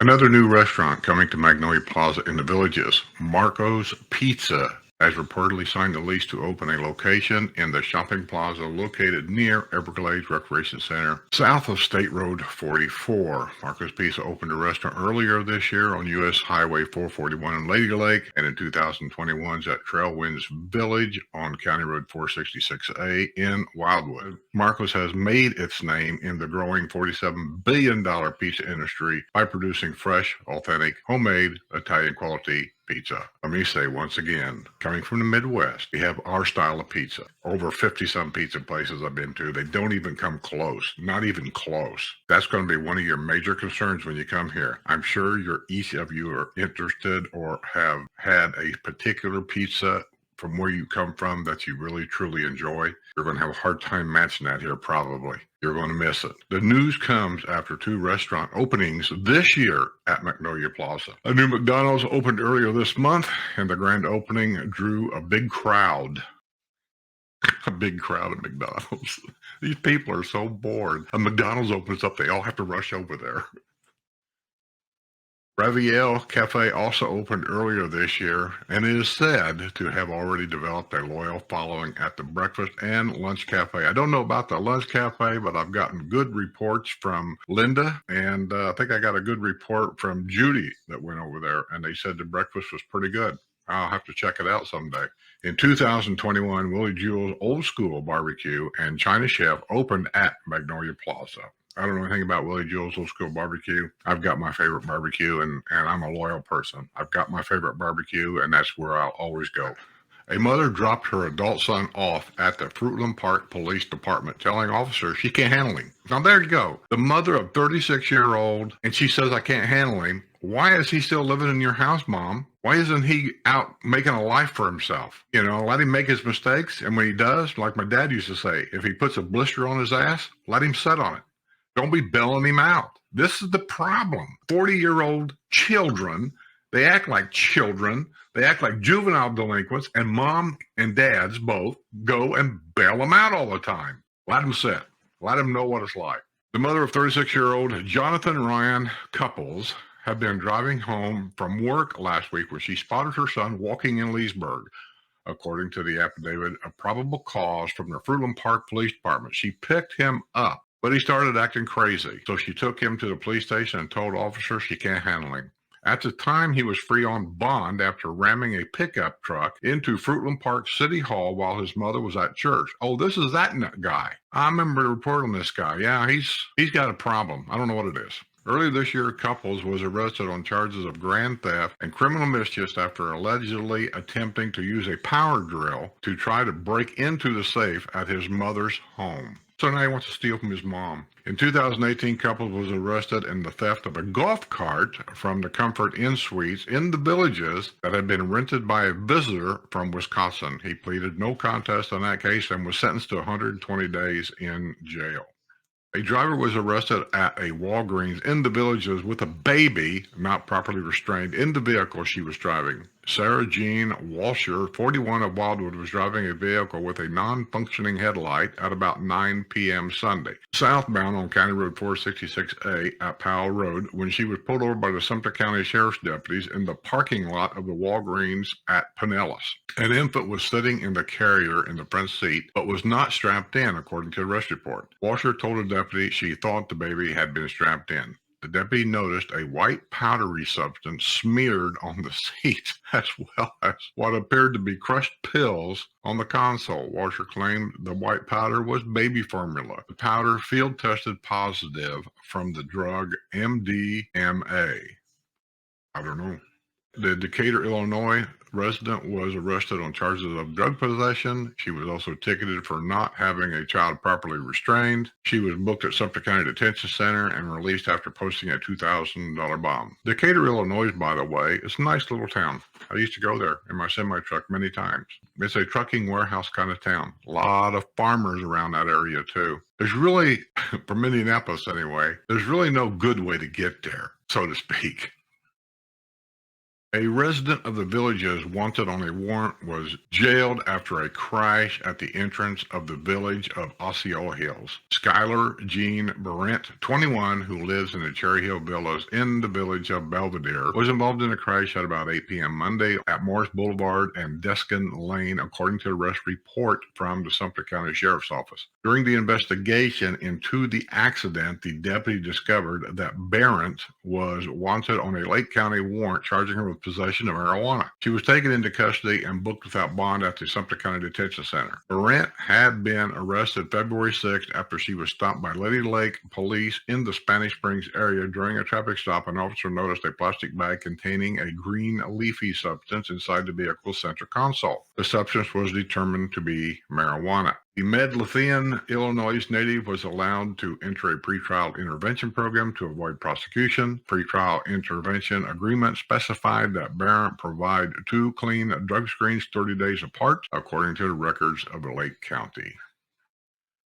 Another new restaurant coming to Magnolia Plaza in the Villages, Marco's Pizza, has reportedly signed a lease to open a location in the shopping plaza located near Everglades Recreation Center, south of State Road 44. Marco's Pizza opened a restaurant earlier this year on U.S. Highway 441 in Lady Lake, and in 2021 at Trailwinds Village on County Road 466A in Wildwood. Marco's has made its name in the growing $47 billion pizza industry by producing fresh, authentic, homemade, Italian quality pizza. Let me say once again, coming from the Midwest, we have our style of pizza. Over 50-some pizza places I've been to, they don't even come close. Not even close. That's going to be one of your major concerns when you come here. I'm sure each of you are interested or have had a particular pizza from where you come from that you really truly enjoy. You're going to have a hard time matching that here probably. You're going to miss it. The news comes after 2 restaurant openings this year at Magnolia Plaza. A new McDonald's opened earlier this month, and the grand opening drew a big crowd. A big crowd at McDonald's. These people are so bored. A McDonald's opens up, they all have to rush over there. Raviel Cafe also opened earlier this year and is said to have already developed a loyal following at the breakfast and lunch cafe. I don't know about the lunch cafe, but I've gotten good reports from Linda, and I think I got a good report from Judy that went over there, and they said the breakfast was pretty good. I'll have to check it out someday. In 2021, Willie Jewell's Old School Barbecue and China Chef opened at Magnolia Plaza. I don't know anything about Willie Jewell's Old School Barbecue. I've got my favorite barbecue, and I'm a loyal person. I've got my favorite barbecue, and that's where I'll always go. A mother dropped her adult son off at the Fruitland Park Police Department, telling officers she can't handle him. Now, there you go. The mother of 36-year-old, and she says, I can't handle him. Why is he still living in your house, Mom? Why isn't he out making a life for himself? You know, let him make his mistakes, and when he does, like my dad used to say, if he puts a blister on his ass, let him sit on it. Don't be bailing him out. This is the problem. 40-year-old children, they act like children. They act like juvenile delinquents, and mom and dads both go and bail them out all the time. Let them sit. Let them know what it's like. The mother of 36-year-old Jonathan Ryan Couples had been driving home from work last week when she spotted her son walking in Leesburg. According to the affidavit of probable cause from the Fruitland Park Police Department, she picked him up, but he started acting crazy. So she took him to the police station and told officers she can't handle him. At the time, he was free on bond after ramming a pickup truck into Fruitland Park City Hall while his mother was at church. Oh, this is that guy. I remember the report on this guy. Yeah, he's got a problem. I don't know what it is. Earlier this year, Couples was arrested on charges of grand theft and criminal mischief after allegedly attempting to use a power drill to try to break into the safe at his mother's home. So now he wants to steal from his mom. In 2018, Couples was arrested in the theft of a golf cart from the Comfort Inn Suites in the Villages that had been rented by a visitor from Wisconsin. He pleaded no contest in that case and was sentenced to 120 days in jail. A driver was arrested at a Walgreens in the Villages with a baby not properly restrained in the vehicle she was driving. Sarah Jean Walsher, 41 of Wildwood, was driving a vehicle with a non-functioning headlight at about 9 p.m. Sunday, southbound on County Road 466A at Powell Road, when she was pulled over by the Sumter County Sheriff's deputies in the parking lot of the Walgreens at Pinellas. An infant was sitting in the carrier in the front seat, but was not strapped in, according to the arrest report. Walsher told a deputy she thought the baby had been strapped in. The deputy noticed a white powdery substance smeared on the seat, as well as what appeared to be crushed pills on the console. Washer claimed the white powder was baby formula. The powder field tested positive from the drug MDMA. I don't know. The Decatur, Illinois resident was arrested on charges of drug possession. She was also ticketed for not having a child properly restrained. She was booked at Sumter County Detention Center and released after posting a $2,000 bond. Decatur, Illinois, by the way, is a nice little town. I used to go there in my semi-truck many times. It's a trucking warehouse kind of town. A lot of farmers around that area, too. There's really, from Indianapolis anyway, there's really no good way to get there, so to speak. A resident of the Villages wanted on a warrant was jailed after a crash at the entrance of the village of Osceola Hills. Skylar Jean Barrett, 21, who lives in the Cherry Hill Villas in the village of Belvedere, was involved in a crash at about 8 p.m. Monday at Morris Boulevard and Deskin Lane, according to the arrest report from the Sumter County Sheriff's Office. During the investigation into the accident, the deputy discovered that Barrett was wanted on a Lake County warrant charging her with possession of marijuana. She was taken into custody and booked without bond at the Sumter County Detention Center. Barrett had been arrested February 6th after she was stopped by Lady Lake police in the Spanish Springs area during a traffic stop. An officer noticed a plastic bag containing a green leafy substance inside the vehicle center console. The substance was determined to be marijuana. The Midlothian, Illinois native was allowed to enter a pretrial intervention program to avoid prosecution. Pretrial intervention agreement specified that Barrett provide 2 clean drug screens 30 days apart, according to the records of Lake County.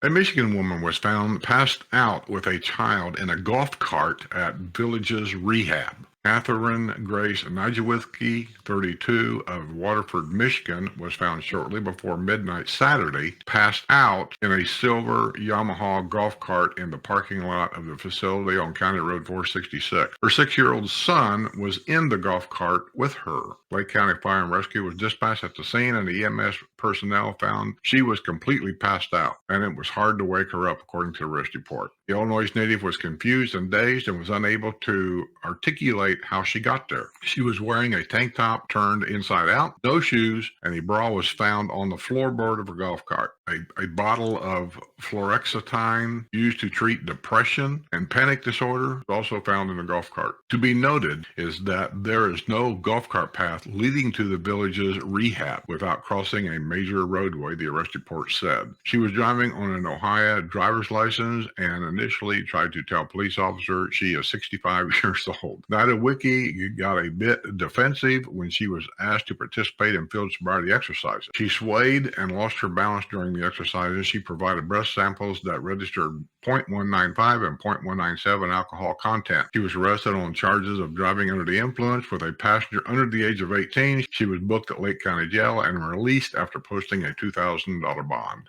A Michigan woman was found passed out with a child in a golf cart at Villages Rehab. Catherine Grace Nijewiecki, 32, of Waterford, Michigan, was found shortly before midnight Saturday, passed out in a silver Yamaha golf cart in the parking lot of the facility on County Road 466. Her 6-year-old son was in the golf cart with her. Lake County Fire and Rescue was dispatched at the scene, and the EMS personnel found she was completely passed out, and it was hard to wake her up, according to the arrest report. The Illinois native was confused and dazed and was unable to articulate how she got there. She was wearing a tank top turned inside out, no shoes, and a bra was found on the floorboard of her golf cart. A bottle of fluoxetine used to treat depression and panic disorder was also found in the golf cart. To be noted is that there is no golf cart path leading to the Village's Rehab without crossing a major roadway, the arrest report said. She was driving on an Ohio driver's license and initially tried to tell police officer she is 65 years old. Nijewiecki got a bit defensive when she was asked to participate in field sobriety exercises. She swayed and lost her balance during the exercises. She provided breath samples that registered 0.195 and 0.197 alcohol content. She was arrested on charges of driving under the influence with a passenger under the age of 18. She was booked at Lake County Jail and released after posting a $2,000 bond.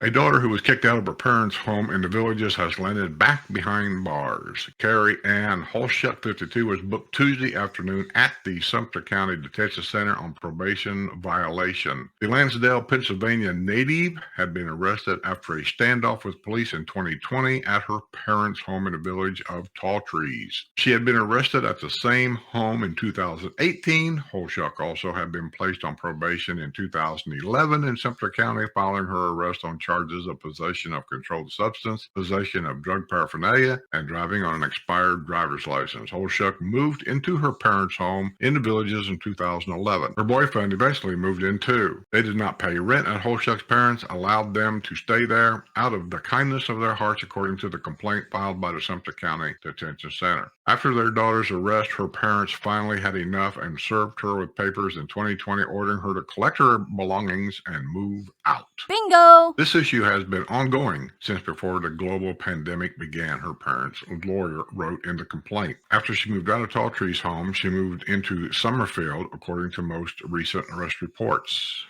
A daughter who was kicked out of her parents' home in the Villages has landed back behind bars. Carrie Ann Holschuck, 52, was booked Tuesday afternoon at the Sumter County Detention Center on probation violation. The Lansdale, Pennsylvania native had been arrested after a standoff with police in 2020 at her parents' home in the village of Tall Trees. She had been arrested at the same home in 2018. Holschuck also had been placed on probation in 2011 in Sumter County following her arrest on charges of possession of controlled substance, possession of drug paraphernalia, and driving on an expired driver's license. Holschuck moved into her parents' home in the Villages in 2011. Her boyfriend eventually moved in too. They did not pay rent, and Holschuck's parents allowed them to stay there out of the kindness of their hearts, according to the complaint filed by the Sumter County Detention Center. After their daughter's arrest, her parents finally had enough and served her with papers in 2020 ordering her to collect her belongings and move out. Bingo! This issue has been ongoing since before the global pandemic began, her parents' lawyer wrote in the complaint. After she moved out of Tall Trees' home, she moved into Summerfield, according to most recent arrest reports.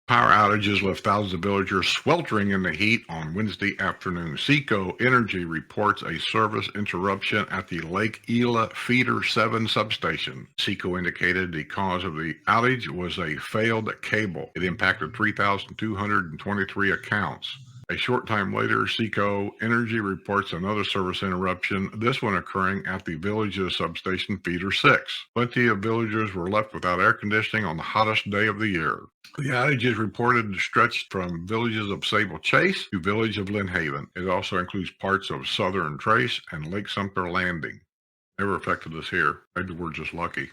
Power outages left thousands of villagers sweltering in the heat on Wednesday afternoon. Seco Energy reports a service interruption at the Lake Elah Feeder 7 substation. Seco indicated the cause of the outage was a failed cable. It impacted 3,223 accounts. A short time later, Seco Energy reports another service interruption, this one occurring at the Villages substation Feeder 6. Plenty of villagers were left without air conditioning on the hottest day of the year. The outage is reported stretched from villages of Sable Chase to village of Lynn Haven. It also includes parts of Southern Trace and Lake Sumter Landing. Never affected us here. Maybe we're just lucky.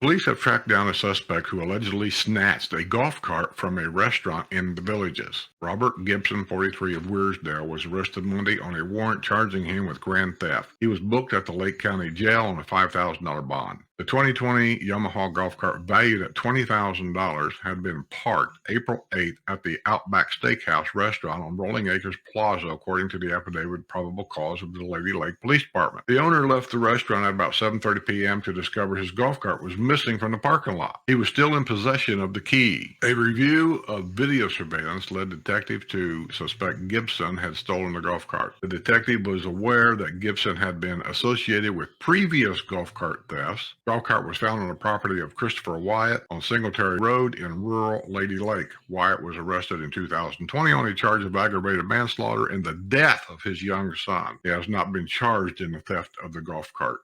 Police have tracked down a suspect who allegedly snatched a golf cart from a restaurant in the Villages. Robert Gibson, 43, of Weirsdale, was arrested Monday on a warrant charging him with grand theft. He was booked at the Lake County Jail on a $5,000 bond. The 2020 Yamaha golf cart, valued at $20,000, had been parked April 8th at the Outback Steakhouse restaurant on Rolling Acres Plaza, according to the affidavit, probable cause of the Lady Lake Police Department. The owner left the restaurant at about 7:30 p.m. to discover his golf cart was missing from the parking lot. He was still in possession of the key. A review of video surveillance led detectives to suspect Gibson had stolen the golf cart. The detective was aware that Gibson had been associated with previous golf cart thefts. The golf cart was found on the property of Christopher Wyatt on Singletary Road in rural Lady Lake. Wyatt was arrested in 2020 on a charge of aggravated manslaughter in the death of his young son. He has not been charged in the theft of the golf cart.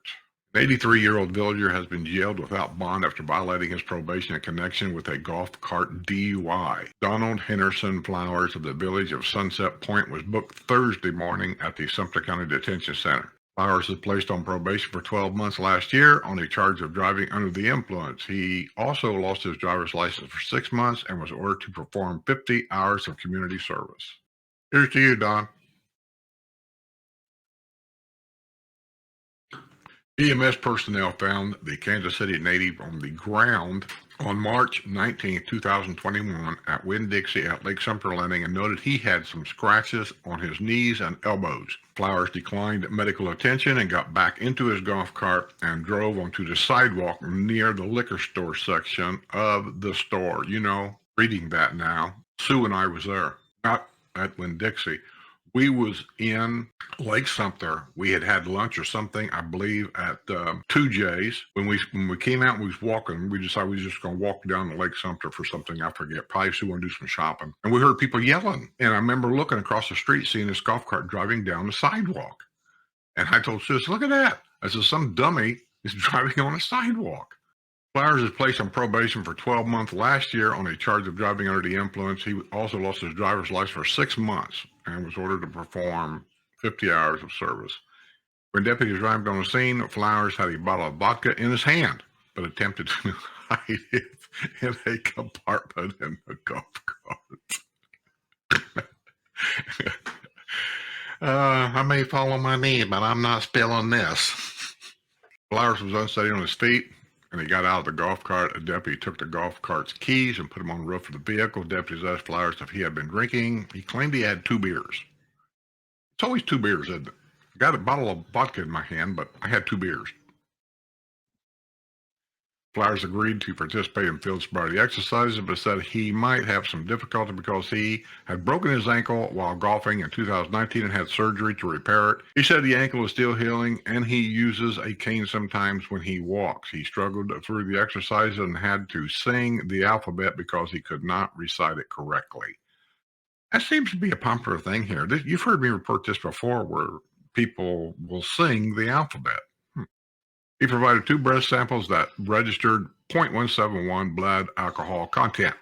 An 83-year-old villager has been jailed without bond after violating his probation in connection with a golf cart DUI. Donald Henderson Flowers of the village of Sunset Point was booked Thursday morning at the Sumter County Detention Center. Flowers was placed on probation for 12 months last year on a charge of driving under the influence. He also lost his driver's license for 6 months and was ordered to perform 50 hours of community service. Here's to you, Don. EMS personnel found the Kansas City native on the ground on March 19, 2021 at Winn-Dixie at Lake Sumter Landing and noted he had some scratches on his knees and elbows. Flowers declined medical attention and got back into his golf cart and drove onto the sidewalk near the liquor store section of the store. You know, reading that now, Sue and I was there, not at Winn-Dixie. We was in Lake Sumter. We had lunch or something, I believe, at 2J's. When we came out and we was walking, we decided we was just going to walk down to Lake Sumter for something, I forget. Probably Sue wanted to do some shopping. And we heard people yelling. And I remember looking across the street, seeing this golf cart driving down the sidewalk. And I told Sis, look at that. I said, some dummy is driving on a sidewalk. Flowers was placed on probation for 12 months last year on a charge of driving under the influence. He also lost his driver's license for 6 months and was ordered to perform 50 hours of service. When deputies arrived on the scene, Flowers had a bottle of vodka in his hand, but attempted to hide it in a compartment in the golf cart. I may fall on my knee, but I'm not spilling this. Flowers was unsteady on his feet, and he got out of the golf cart. A deputy took the golf cart's keys and put them on the roof of the vehicle. Deputies asked Flowers if he had been drinking. He claimed he had 2 beers. It's always 2 beers, isn't it? I got a bottle of vodka in my hand, but I had 2 beers. Flowers agreed to participate in field sobriety exercises, but said he might have some difficulty because he had broken his ankle while golfing in 2019 and had surgery to repair it. He said the ankle is still healing, and he uses a cane sometimes when he walks. He struggled through the exercises and had to sing the alphabet because he could not recite it correctly. That seems to be a popular thing here. You've heard me report this before, where people will sing the alphabet. He provided 2 breath samples that registered 0.171 blood alcohol content.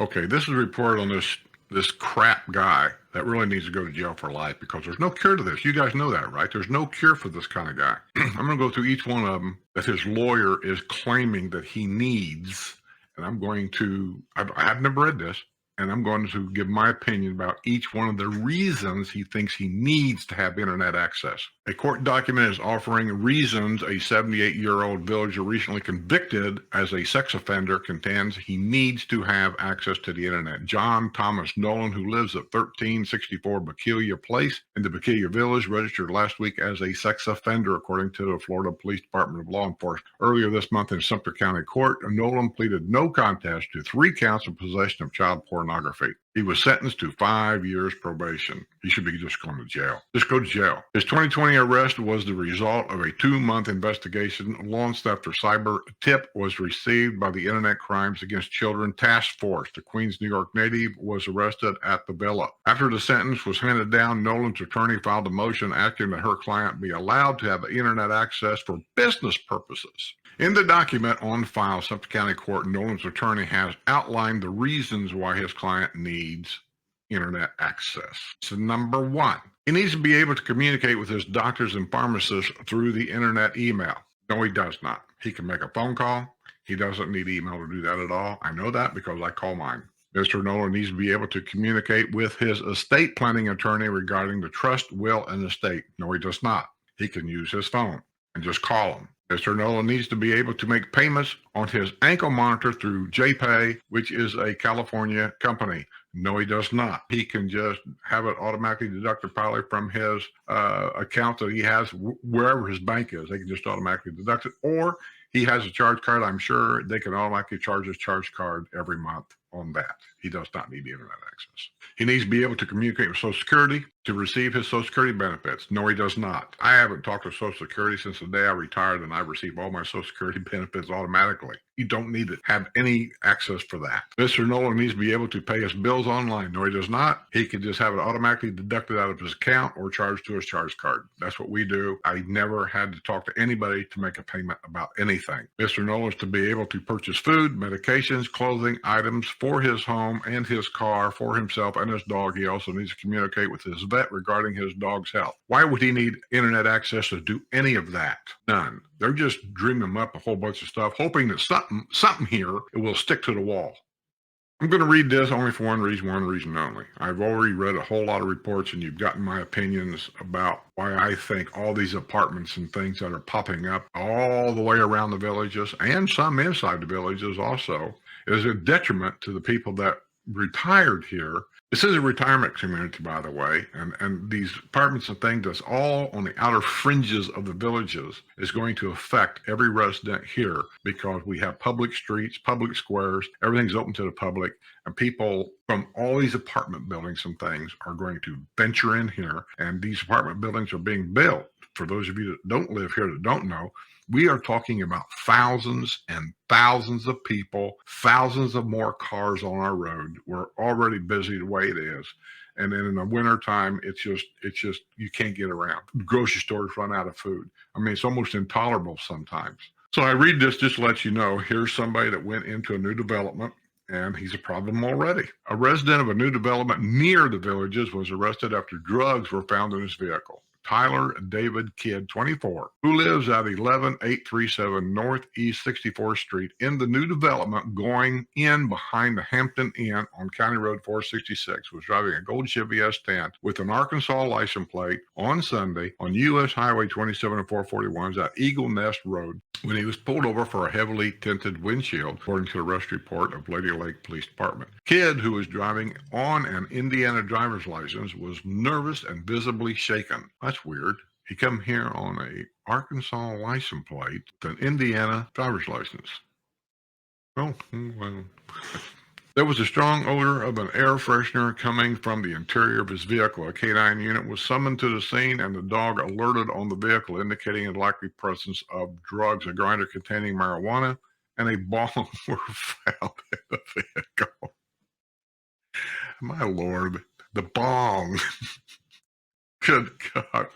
Okay, this is a report on this crap guy that really needs to go to jail for life because there's no cure to this. You guys know that, right? There's no cure for this kind of guy. I'm going to go through each one of them that his lawyer is claiming that he needs, and I've never read this, and I'm going to give my opinion about each one of the reasons he thinks he needs to have internet access. A court document is offering reasons a 78-year-old villager recently convicted as a sex offender contends he needs to have access to the internet. John Thomas Nolan, who lives at 1364 Bequia Place in the Bequia Village, registered last week as a sex offender, according to the Florida Police Department of Law Enforcement. Earlier this month in Sumter County Court, Nolan pleaded no contest to 3 counts of possession of child pornography. He was sentenced to 5 years probation. He should be just going to jail. Just go to jail. His 2020 arrest was the result of a 2-month investigation launched after cyber tip was received by the Internet Crimes Against Children Task Force. The Queens, New York native was arrested at the villa. After the sentence was handed down, Nolan's attorney filed a motion asking that her client be allowed to have internet access for business purposes. In the document on file, Sumter County Court, Nolan's attorney has outlined the reasons why his client needs internet access. So number 1, he needs to be able to communicate with his doctors and pharmacists through the internet email. No, he does not. He can make a phone call. He doesn't need email to do that at all. I know that because I call mine. Mr. Nolan needs to be able to communicate with his estate planning attorney regarding the trust, will, and estate. No, he does not. he can use his phone and just call him. Mr. Nolan needs to be able to make payments on his ankle monitor through JPay, which is a California company. No, he does not. He can just have it automatically deducted probably from his account that he has wherever his bank is. They can just automatically deduct it. Or he has a charge card. I'm sure they can automatically charge his charge card every month on that. He does not need the internet access. He needs to be able to communicate with Social Security to receive his Social Security benefits. No, he does not. I haven't talked to Social Security since the day I retired, and I receive all my Social Security benefits automatically. You don't need to have any access for that. Mr. Nolan needs to be able to pay his bills online. No, he does not. He can just have it automatically deducted out of his account or charged to his charge card. That's what we do. I never had to talk to anybody to make a payment about anything. Mr. Nolan is to be able to purchase food, medications, clothing, items for his home and his car, for himself and his dog. He also needs to communicate with his vet regarding his dog's health. Why would he need internet access to do any of that? None. They're just dreaming up a whole bunch of stuff, hoping that something here it will stick to the wall. I'm going to read this only for one reason only. I've already read a whole lot of reports, and you've gotten my opinions about why I think all these apartments and things that are popping up all the way around the villages and some inside the villages also is a detriment to the people that retired here. This is a retirement community, by the way, and these apartments and things that's all on the outer fringes of the villages is going to affect every resident here because we have public streets, public squares, everything's open to the public, and people from all these apartment buildings and things are going to venture in here, and these apartment buildings are being built. For those of you that don't live here that don't know, we are talking about thousands and thousands of people, thousands of more cars on our road. We're already busy the way it is. And then in the wintertime, it's just, you can't get around. Grocery stores run out of food. I mean, it's almost intolerable sometimes. So I read this just to let you know, here's somebody that went into a new development, and he's a problem already. A resident of a new development near the villages was arrested after drugs were found in his vehicle. Tyler David Kidd, 24, who lives at 11837 Northeast 64th Street in the new development going in behind the Hampton Inn on County Road 466, was driving a gold Chevy S10 with an Arkansas license plate on Sunday on U.S. Highway 27 and 441s at Eagle Nest Road when he was pulled over for a heavily tinted windshield, according to the arrest report of Lady Lake Police Department. Kidd, who was driving on an Indiana driver's license, was nervous and visibly shaken. That's weird. He come here on a Arkansas license plate with an Indiana driver's license. Oh, well. There was a strong odor of an air freshener coming from the interior of his vehicle. A K-9 unit was summoned to the scene, and the dog alerted on the vehicle, indicating a likely presence of drugs. A grinder containing marijuana and a bong were found in the vehicle. My Lord, the bong. Good God.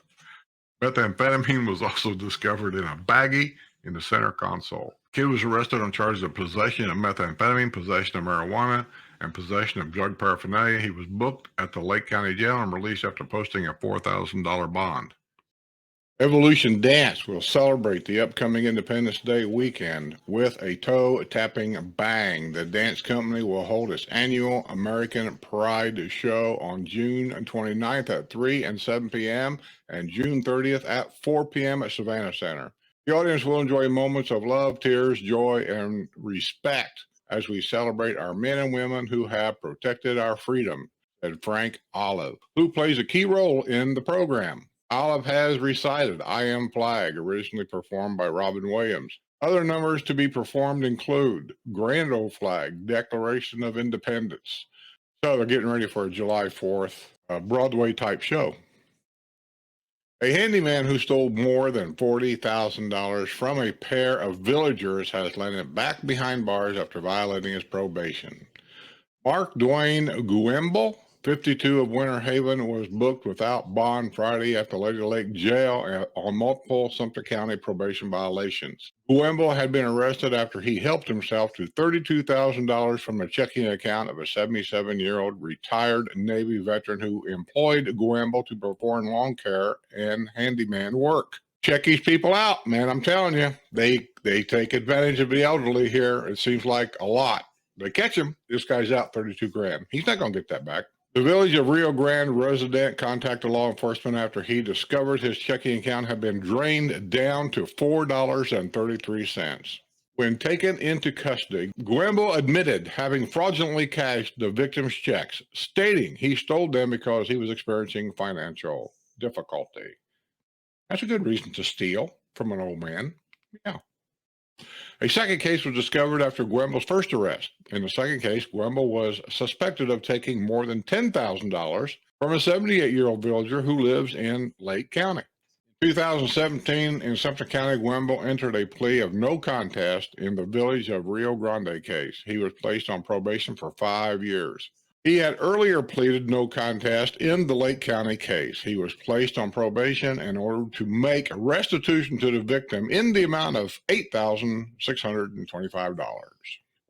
Methamphetamine was also discovered in a baggie in the center console. Kidd was arrested on charges of possession of methamphetamine, possession of marijuana, and possession of drug paraphernalia. He was booked at the Lake County Jail and released after posting a $4,000 bond. Evolution Dance will celebrate the upcoming Independence Day weekend with a toe-tapping bang. The dance company will hold its annual American Pride show on June 29th at 3 and 7 p.m. and June 30th at 4 p.m. at Savannah Center. The audience will enjoy moments of love, tears, joy, and respect as we celebrate our men and women who have protected our freedom, said Frank Olive, who plays a key role in the program. Olive has recited I Am Flag, originally performed by Robin Williams. Other numbers to be performed include Grand Old Flag, Declaration of Independence. So they're getting ready for a July 4th Broadway-type show. A handyman who stole more than $40,000 from a pair of villagers has landed back behind bars after violating his probation. Mark Dwayne Guemble, 52 of Winter Haven, was booked without bond Friday at the Lady Lake Jail on multiple Sumter County probation violations. Guemble had been arrested after he helped himself to $32,000 from a checking account of a 77-year-old retired Navy veteran who employed Guemble to perform lawn care and handyman work. Check these people out, man. I'm telling you, they take advantage of the elderly here. It seems like a lot. They catch him. This guy's out $32,000. He's not going to get that back. The Village of Rio Grande resident contacted law enforcement after he discovered his checking account had been drained down to $4.33. When taken into custody, Guembo admitted having fraudulently cashed the victim's checks, stating he stole them because he was experiencing financial difficulty. That's a good reason to steal from an old man. Yeah. A second case was discovered after Guembo's first arrest. In the second case, Guembo was suspected of taking more than $10,000 from a 78-year-old villager who lives in Lake County. In 2017, in Sumter County, Guembo entered a plea of no contest in the Village of Rio Grande case. He was placed on probation for 5 years. He had earlier pleaded no contest in the Lake County case. He was placed on probation in order to make restitution to the victim in the amount of $8,625.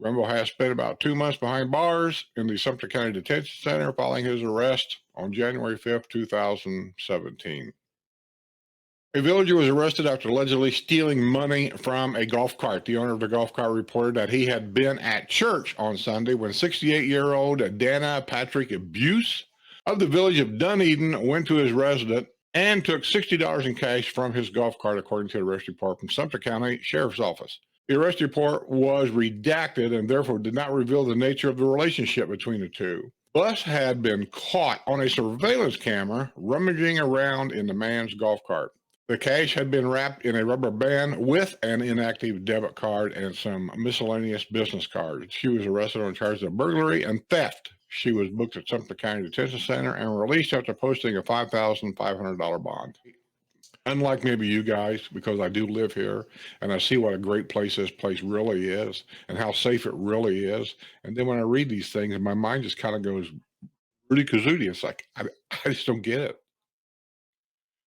Guembo has spent about 2 months behind bars in the Sumter County Detention Center following his arrest on January 5th, 2017. A villager was arrested after allegedly stealing money from a golf cart. The owner of the golf cart reported that he had been at church on Sunday when 68-year-old Dana Patrick Buse of the village of Dunedin went to his residence and took $60 in cash from his golf cart, according to the arrest report from Sumter County Sheriff's Office. The arrest report was redacted and therefore did not reveal the nature of the relationship between the two. Bus had been caught on a surveillance camera rummaging around in the man's golf cart. The cash had been wrapped in a rubber band with an inactive debit card and some miscellaneous business cards. She was arrested on charges of burglary and theft. She was booked at Sumter County Detention Center and released after posting a $5,500 bond. Unlike maybe you guys, because I do live here and I see what a great place this place really is and how safe it really is. And then when I read these things, my mind just kind of goes Rudy Kazootie. It's like, I just don't get it.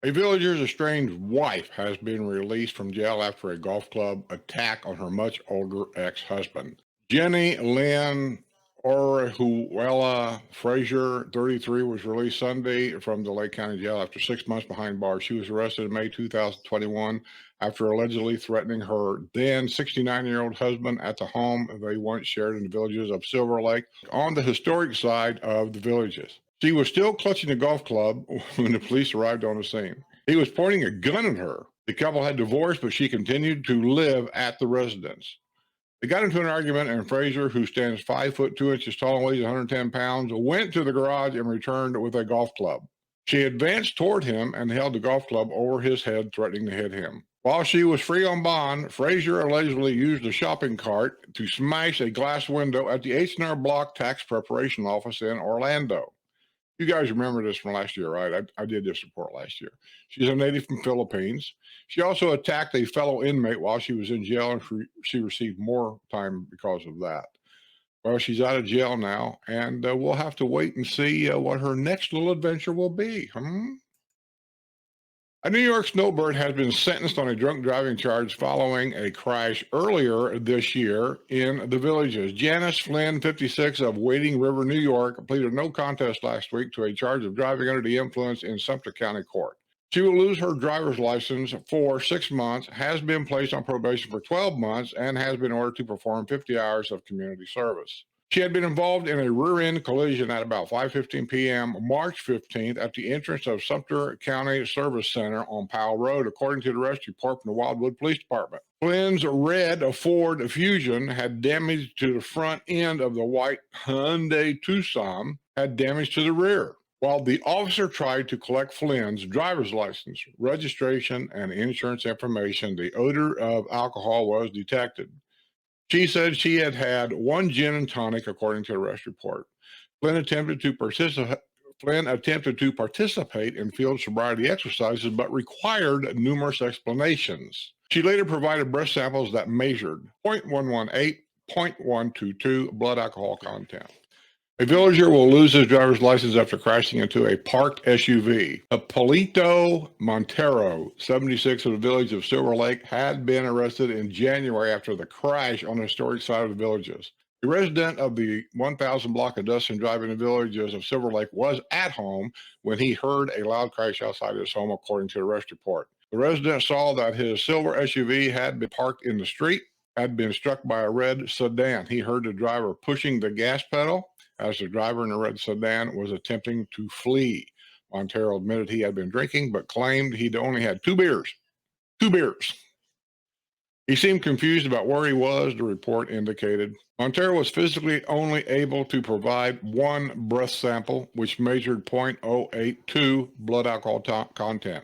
A villager's estranged wife has been released from jail after a golf club attack on her much older ex-husband. Jenny Lynn Orihuela Frazier, 33, was released Sunday from the Lake County Jail after 6 months behind bars. She was arrested in May 2021 after allegedly threatening her then 69-year-old husband at the home they once shared in the villages of Silver Lake on the historic side of the villages. She was still clutching a golf club when the police arrived on the scene. He was pointing a gun at her. The couple had divorced, but she continued to live at the residence. They got into an argument, and Frazier, who stands 5 foot 2 inches tall and weighs 110 pounds, went to the garage and returned with a golf club. She advanced toward him and held the golf club over his head, threatening to hit him. While she was free on bond, Frazier allegedly used a shopping cart to smash a glass window at the H&R Block Tax Preparation Office in Orlando. You guys remember this from last year, right? I did this report last year. She's a native from Philippines. She also attacked a fellow inmate while she was in jail, and she received more time because of that. Well, she's out of jail now, and we'll have to wait and see what her next little adventure will be. A New York snowbird has been sentenced on a drunk driving charge following a crash earlier this year in the villages. Janice Flynn, 56, of Wading River, New York, pleaded no contest last week to a charge of driving under the influence in Sumter County Court. She will lose her driver's license for 6 months, has been placed on probation for 12 months, and has been ordered to perform 50 hours of community service. She had been involved in a rear-end collision at about 5:15 p.m. March 15th at the entrance of Sumter County Service Center on Powell Road, according to the arrest report from the Wildwood Police Department. Flynn's red Ford Fusion had damage to the front end of the white Hyundai Tucson, had damage to the rear. While the officer tried to collect Flynn's driver's license, registration, and insurance information, the odor of alcohol was detected. She said she had had one gin and tonic, according to the arrest report. Flynn attempted to participate in field sobriety exercises, but required numerous explanations. She later provided breath samples that measured 0.118, 0.122 blood alcohol content. A villager will lose his driver's license after crashing into a parked SUV. Polito Montero, 76, of the village of Silver Lake, had been arrested in January after the crash on the historic side of the villages. The resident of the 1000 block of Dustin Drive in the villages of Silver Lake was at home when he heard a loud crash outside his home, according to the arrest report. The resident saw that his silver SUV had been parked in the street, had been struck by a red sedan. He heard the driver pushing the gas pedal as the driver in the red sedan was attempting to flee. Montero admitted he had been drinking, but claimed he'd only had two beers. Two beers. He seemed confused about where he was, the report indicated. Montero was physically only able to provide one breath sample, which measured .082 blood alcohol content.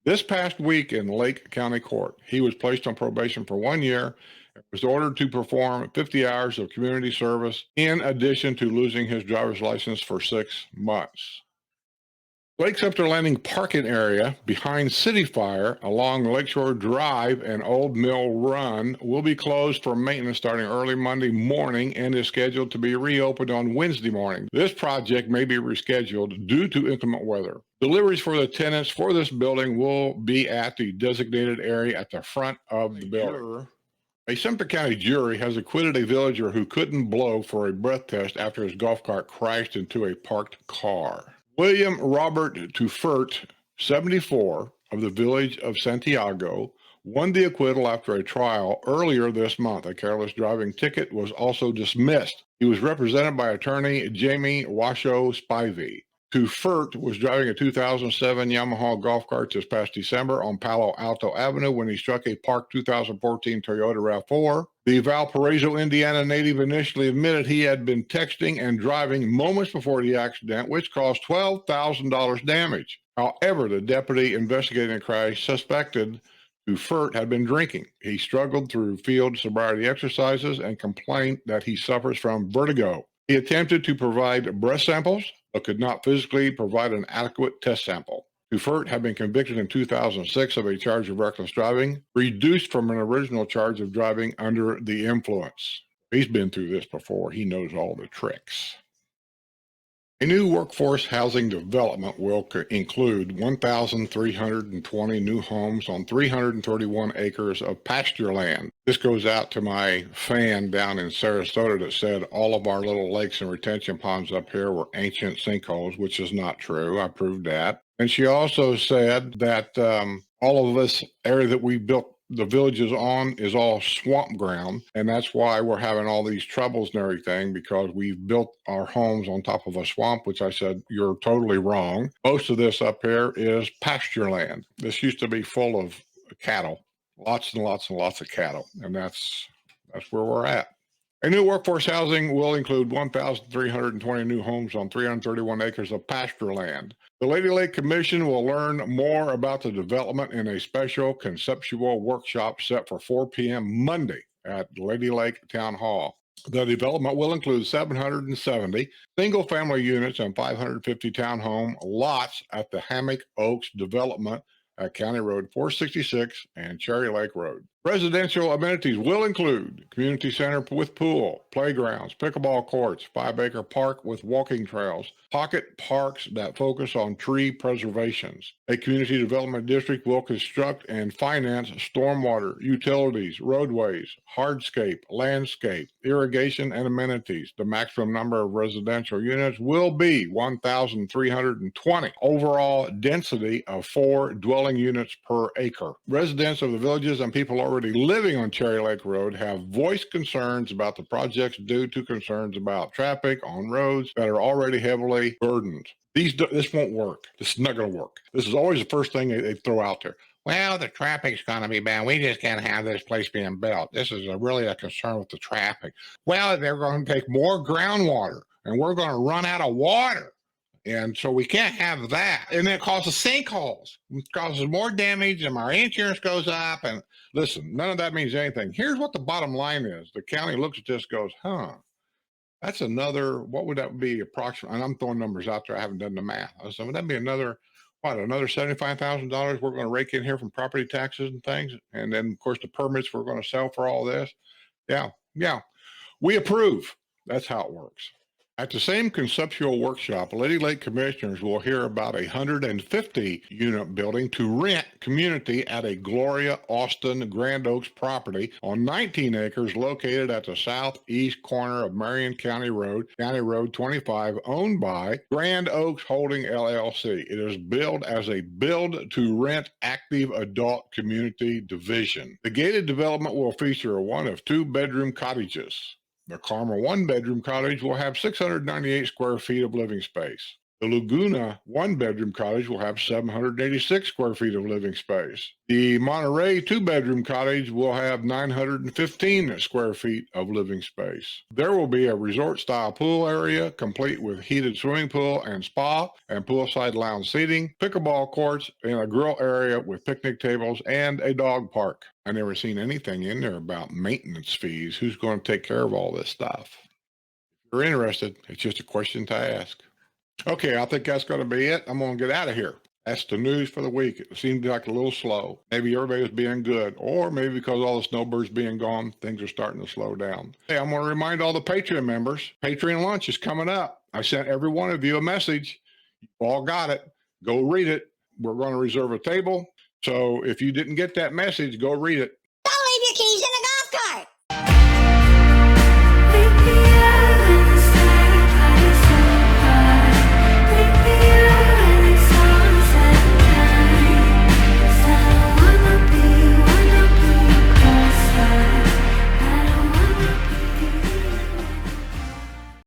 This past week in Lake County Court, he was placed on probation for 1 year and was ordered to perform 50 hours of community service in addition to losing his driver's license for 6 months. Lake Sumter Landing parking area behind City Fire along Lakeshore Drive and Old Mill Run will be closed for maintenance starting early Monday morning and is scheduled to be reopened on Wednesday morning. This project may be rescheduled due to inclement weather. Deliveries for the tenants for this building will be at the designated area at the front of the building. A Sumter County jury has acquitted a villager who couldn't blow for a breath test after his golf cart crashed into a parked car. William Robert Tufert, 74, of the village of Santiago, won the acquittal after a trial earlier this month. A careless driving ticket was also dismissed. He was represented by attorney Jamie Washoe Spivey. Tufert was driving a 2007 Yamaha golf cart this past December on Palo Alto Avenue when he struck a parked 2014 Toyota RAV4. The Valparaiso, Indiana native initially admitted he had been texting and driving moments before the accident, which caused $12,000 damage. However, the deputy investigating the crash suspected Tufert had been drinking. He struggled through field sobriety exercises and complained that he suffers from vertigo. He attempted to provide breath samples, but could not physically provide an adequate test sample. Tufert had been convicted in 2006 of a charge of reckless driving, reduced from an original charge of driving under the influence. He's been through this before. He knows all the tricks. A new workforce housing development will include 1,320 new homes on 331 acres of pasture land. This goes out to my fan down in Sarasota that said all of our little lakes and retention ponds up here were ancient sinkholes, which is not true. I proved that. And she also said that all of this area that we built the villages on is all swamp ground, and that's why we're having all these troubles and everything, because we've built our homes on top of a swamp, which I said, you're totally wrong. Most of this up here is pasture land. This used to be full of cattle, lots and lots and lots of cattle, and that's where we're at. A new workforce housing will include 1,320 new homes on 331 acres of pasture land. The Lady Lake Commission will learn more about the development in a special conceptual workshop set for 4 p.m. Monday at Lady Lake Town Hall. The development will include 770 single-family units and 550 townhome lots at the Hammock Oaks development at County Road 466 and Cherry Lake Road. Residential amenities will include community center with pool, playgrounds, pickleball courts, 5-acre park with walking trails, pocket parks that focus on tree preservations. A community development district will construct and finance stormwater, utilities, roadways, hardscape, landscape, irrigation, and amenities. The maximum number of residential units will be 1,320. Overall density of 4 dwelling units per acre. Residents of the villages and people already living on Cherry Lake Road have voiced concerns about the projects due to concerns about traffic on roads that are already heavily burdened. This won't work. This is not going to work. This is always the first thing they throw out there. Well, the traffic's going to be bad. We just can't have this place being built. This is really a concern with the traffic. Well, they're going to take more groundwater, and we're going to run out of water. And so we can't have that. And then it causes sinkholes. It causes more damage, and our insurance goes up. And listen, none of that means anything. Here's what the bottom line is. The county looks at this, goes, that's another, what would that be approximately? And I'm throwing numbers out there. I haven't done the math. So would that be another $75,000 we're going to rake in here from property taxes and things? And then, of course, the permits we're going to sell for all this. Yeah. We approve. That's how it works. At the same conceptual workshop, Lady Lake commissioners will hear about a 150-unit building to rent community at a Gloria Austin Grand Oaks property on 19 acres located at the southeast corner of Marion County Road 25, owned by Grand Oaks Holding LLC. It is billed as a build-to-rent active adult community division. The gated development will feature one of 2 bedroom cottages. The Carmel one-bedroom cottage will have 698 square feet of living space. The Laguna one-bedroom cottage will have 786 square feet of living space. The Monterey two-bedroom cottage will have 915 square feet of living space. There will be a resort-style pool area complete with heated swimming pool and spa and poolside lounge seating, pickleball courts, and a grill area with picnic tables and a dog park. I never seen anything in there about maintenance fees. Who's going to take care of all this stuff? If you're interested, it's just a question to ask. Okay, I think that's going to be it. I'm going to get out of here. That's the news for the week. It seemed like a little slow. Maybe everybody was being good, or maybe because all the snowbirds being gone, things are starting to slow down. Hey, I'm going to remind all the Patreon members, Patreon lunch is coming up. I sent every one of you a message. You all got it. Go read it. We're going to reserve a table. So if you didn't get that message, go read it.